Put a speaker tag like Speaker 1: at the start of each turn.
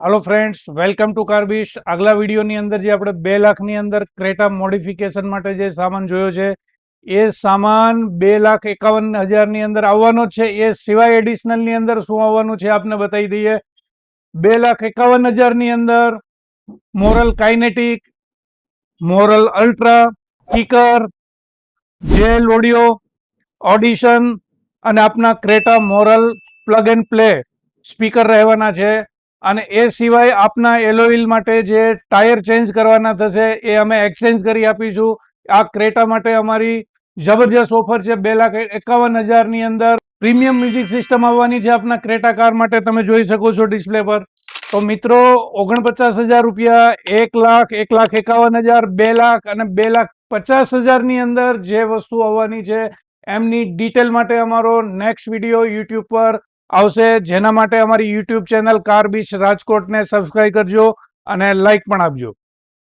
Speaker 1: Hello friends, welcome to કાર્બિશ। આગલા વિડીયોની અંદર જે આપણે 2 લાખની અંદર ક્રેટા મોડિફિકેશન માટે જે સામાન જોયો છે એ સામાન 2,51,000ની અંદર આવવાનો છે। એ સિવાય એડિશનલની અંદર શું આવવાનું છે આપને બતાવી દઈએ। 2,51,000ની અંદર Moral Kinetic, Moral Ultra, kicker, જેલ ઓડિયો, ઓડિશન અને આપના Creta Moral plug and play speaker રહેવાના છે। અને એ સિવાય આપના એલોઇલ માટે જે ટાયર ચેન્જ કરવાના થશે એ અમે એક્સચેન્જ કરી આપીશું। આ ક્રેટા માટે અમારી જબરજસ્ત ઓફર છે। 2,51,000ની અંદર પ્રીમિયમ મ્યુઝિક સિસ્ટમ આવવાની છે આપના ક્રેટા કાર માટે, તમે જોઈ શકો છો ડિસ્પ્લે પર। તો મિત્રો, 49,000 રૂપિયા, 1,00,000, 1,51,000, 2,00,000 અને 2,50,000ની અંદર જે વસ્તુ આવવાની છે એમની ડિટેલ માટે અમારો નેક્સ્ટ વિડીયો યુટ્યુબ પર આવશે, જેના માટે અમારી યુટ્યુબ ચેનલ કાર્બિશ રાજકોટને સબસ્ક્રાઇબ કરજો અને લાઇક પણ આપજો।